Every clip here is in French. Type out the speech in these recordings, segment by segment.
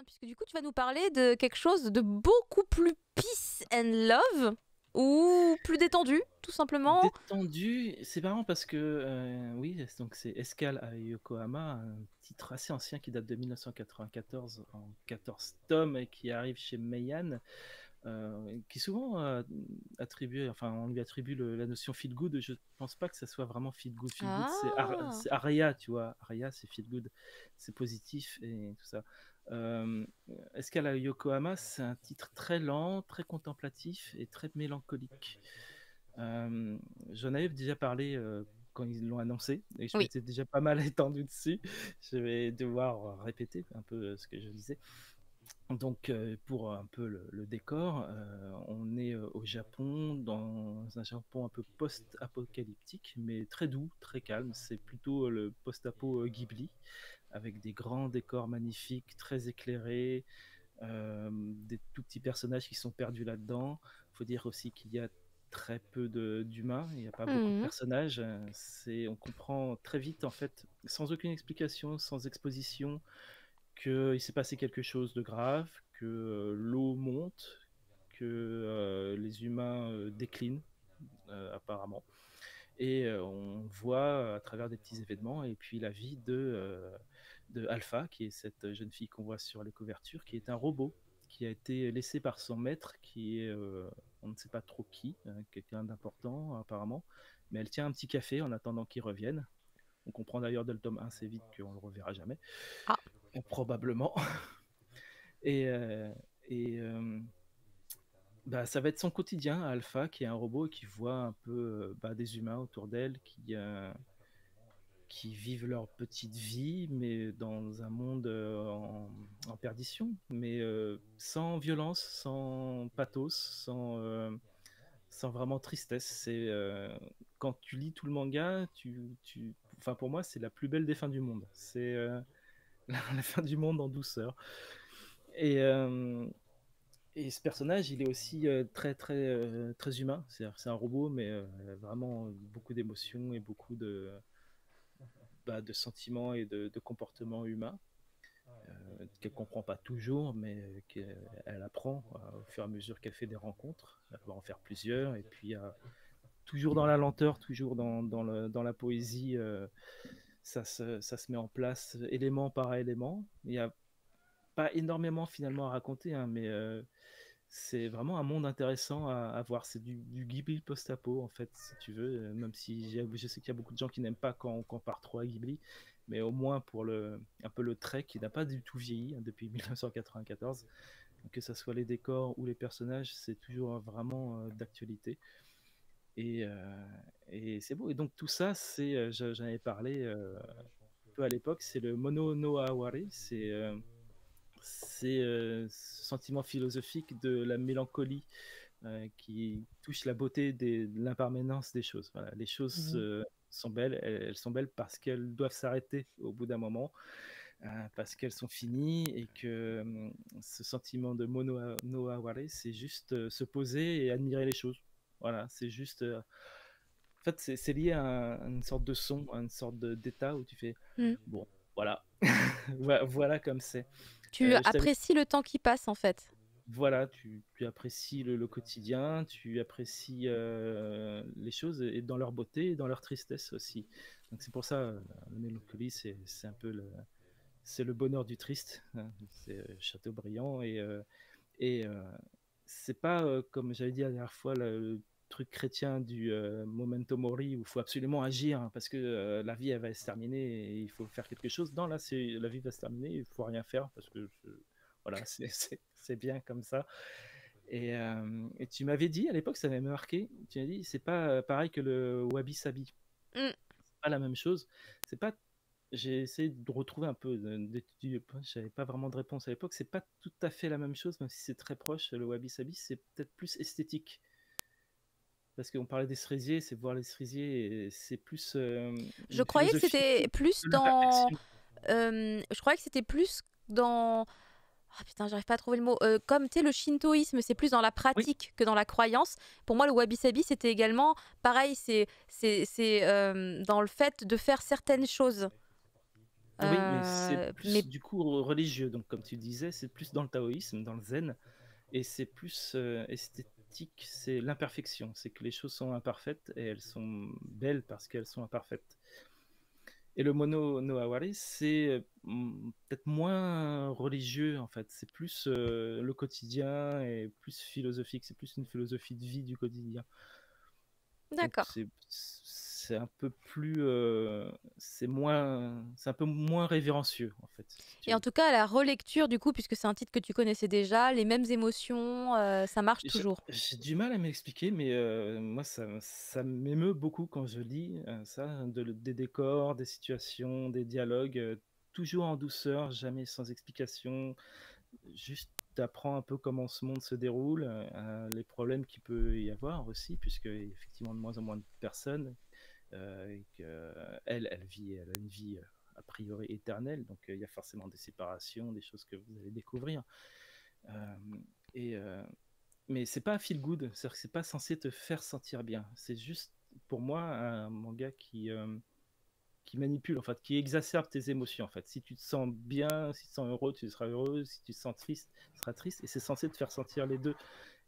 puisque du coup tu vas nous parler de quelque chose de beaucoup plus peace and love ou plus détendu, tout simplement. Détendu, c'est marrant parce que oui, donc c'est Escale à Yokohama, un titre assez ancien qui date de 1994 en 14 tomes et qui arrive chez Meian, qui est souvent attribué, enfin on lui attribue la notion feel good. Je pense pas que ça soit vraiment feel good. Feel good, Ah, c'est Aria, tu vois. Aria, c'est feel good, c'est positif et tout ça. Euh, Escale à Yokohama, c'est un titre très lent, très contemplatif et très mélancolique. Euh, J'en avais déjà parlé quand ils l'ont annoncé et je oui. m'étais déjà pas mal étendu dessus. Je vais devoir répéter un peu ce que je disais. Donc, pour un peu le décor, on est au Japon, dans un Japon un peu post-apocalyptique, mais très doux, très calme. C'est plutôt le post-apo Ghibli, avec des grands décors magnifiques, très éclairés, des tout petits personnages qui sont perdus là-dedans. Il faut dire aussi qu'il y a très peu d'humains, il n'y a pas beaucoup de Mhm. personnages. On comprend très vite, en fait, sans aucune explication, sans exposition, qu'il s'est passé quelque chose de grave, que l'eau monte, que les humains déclinent, apparemment. Et on voit à travers des petits événements, et puis la vie de Alpha, qui est cette jeune fille qu'on voit sur les couvertures, qui est un robot, qui a été laissé par son maître, qui est, on ne sait pas trop qui, quelqu'un d'important apparemment, mais elle tient un petit café en attendant qu'il revienne. On comprend d'ailleurs dès le tome 1 assez vite qu'on ne le reverra jamais, Ah, probablement. Et, euh, et bah, ça va être son quotidien, Alpha, qui est un robot et qui voit un peu bah, des humains autour d'elle qui vivent leur petite vie, mais dans un monde en perdition, mais sans violence, sans pathos, sans vraiment tristesse. Quand tu lis tout le manga, enfin, pour moi, c'est la plus belle des fins du monde. C'est la fin du monde en douceur. Et, euh, Et ce personnage, il est aussi très humain. C'est un robot, mais vraiment beaucoup d'émotions et beaucoup de sentiments et de comportements humains qu'elle comprend pas toujours, mais qu'elle apprend au fur et à mesure qu'elle fait des rencontres. Elle va en faire plusieurs, et puis toujours dans la lenteur, toujours dans la poésie, ça se met en place élément par élément. Il n'y a pas énormément finalement à raconter, hein, mais c'est vraiment un monde intéressant à voir. C'est du Ghibli post-apo, en fait, si tu veux. Même si je sais qu'il y a beaucoup de gens qui n'aiment pas quand on part trop à Ghibli, mais au moins pour un peu le trait qui n'a pas du tout vieilli hein, depuis 1994. Que ce soit les décors ou les personnages, c'est toujours vraiment d'actualité. Et, euh, et c'est beau. Et donc tout ça, j'en avais parlé un peu à l'époque, c'est le Mono no Aware. C'est ce sentiment philosophique de la mélancolie qui touche la beauté de l'impermanence des choses. Voilà, les choses sont belles, elles sont belles parce qu'elles doivent s'arrêter au bout d'un moment, parce qu'elles sont finies et que ce sentiment de mono no aware, c'est juste se poser et admirer les choses. Voilà, c'est juste. En fait, c'est lié à une sorte de son, à une sorte d'état où tu fais mm. bon, voilà, voilà comme c'est. Tu Je t'avais apprécies le temps qui passe en fait. Voilà, tu apprécies le quotidien, tu apprécies les choses et dans leur beauté et dans leur tristesse aussi. Donc c'est pour ça, la mélancolie, c'est un peu c'est le bonheur du triste, hein. C'est Chateaubriand et c'est pas comme j'avais dit la dernière fois le truc chrétien du memento mori où il faut absolument agir hein, parce que la vie elle va se terminer et il faut faire quelque chose. Non, là c'est la vie va se terminer, il faut rien faire parce que voilà, c'est bien comme ça. Et tu m'avais dit à l'époque, ça m'avait marqué, tu m'as dit, c'est pas pareil que le wabi-sabi. Mm. C'est pas la même chose. C'est pas. J'ai essayé de retrouver un peu d'études. J'avais pas vraiment de réponse à l'époque. C'est pas tout à fait la même chose, même si c'est très proche. Le wabi-sabi, c'est peut-être plus esthétique. Parce qu'on parlait des cerisiers, c'est voir les cerisiers, et c'est plus Je une croyais que philosophie c'était plus de dans. l'imperfection. Je croyais que c'était plus dans. Ah putain, j'arrive pas à trouver le mot. Comme tu sais, le shintoïsme, c'est plus dans la Oui, pratique que dans la croyance. Pour moi, le wabi-sabi, c'était également pareil, c'est dans le fait de faire certaines choses. Oui, mais c'est Mais plus du coup religieux. Donc, comme tu disais, c'est plus dans le taoïsme, dans le zen, et c'est plus esthétique. C'est l'imperfection. C'est que les choses sont imparfaites et elles sont belles parce qu'elles sont imparfaites. Et le mono no aware, c'est peut-être moins religieux en fait. C'est plus le quotidien et plus philosophique. C'est plus une philosophie de vie du quotidien. Donc d'accord. c'est un peu plus, c'est un peu moins révérencieux en fait, si tu Et en veux. tout cas, à la relecture, du coup, puisque c'est un titre que tu connaissais déjà, les mêmes émotions, ça marche J'ai toujours. j'ai du mal à m'expliquer, mais moi ça m'émeut beaucoup quand je lis ça, des décors, des situations, des dialogues, toujours en douceur, jamais sans explication. Juste t'apprends un peu comment ce monde se déroule, les problèmes qu'il peut y avoir aussi, puisque effectivement de moins en moins de personnes, et elle a une vie a priori éternelle, donc il y a forcément des séparations, des choses que vous allez découvrir. Euh, et, mais c'est pas feel good, c'est-à-dire que c'est pas censé te faire sentir bien. C'est juste pour moi un manga qui manipule, en fait, qui exacerbe tes émotions, en fait. Si tu te sens bien, si tu te sens heureux, tu seras heureux. Si tu te sens triste, tu seras triste. Et c'est censé te faire sentir les deux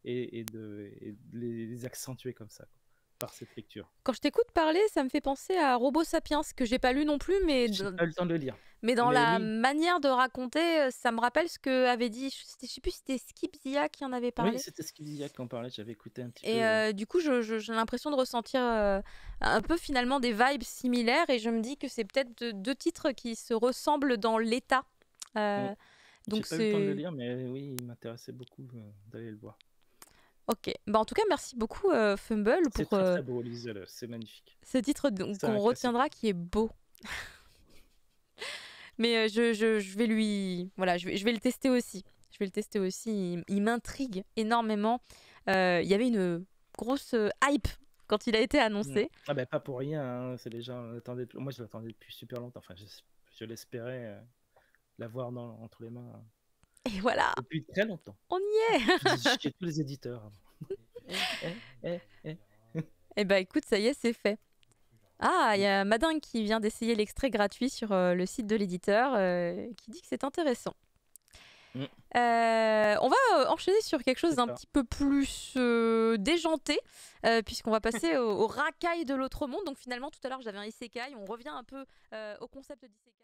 et de les accentuer comme ça, quoi, par cette lecture. Quand je t'écoute parler, ça me fait penser à Robo Sapiens, que j'ai pas lu non plus, J'ai pas eu le temps de le lire. mais dans Mais la oui, manière de raconter, ça me rappelle ce que avait dit, je sais plus si c'était Skip Zia qui en avait oui, parlé. c'était ce qu'il disait quand on parlait, j'avais écouté un petit Et peu, ouais. du coup, j'ai l'impression de ressentir un peu finalement des vibes similaires, et je me dis que c'est peut-être deux titres qui se ressemblent dans l'état. Mm. Euh, J'ai donc pas eu le temps de le c'est lire, mais oui, il m'intéressait beaucoup d'aller le voir. ok. Bah, en tout cas, merci beaucoup Fumble C'est pour très très beau, Lisel, c'est magnifique. ce titre C'est qu'on un classique. retiendra qui est beau. Mais je vais lui... Voilà, je vais le tester aussi. Je vais le tester aussi. Il m'intrigue énormément. Il y avait une grosse hype quand il a été Mm. annoncé. Ah ben pas pour rien, hein, c'est les gens attendaient. Moi je l'attendais depuis super longtemps. Enfin, je l'espérais l'avoir entre les mains Et voilà, depuis très longtemps. on y est. Je faisais chier tous les éditeurs. Eh. Et bah écoute, ça y est, c'est fait. Ah, il y a Madingue qui vient d'essayer l'extrait gratuit sur le site de l'éditeur qui dit que c'est intéressant. Mm. On va enchaîner sur quelque chose C'est d'un ça. petit peu plus déjanté, puisqu'on va passer au racaille de l'autre monde. Donc finalement, tout à l'heure, j'avais un isekai. On revient un peu au concept d'isekai.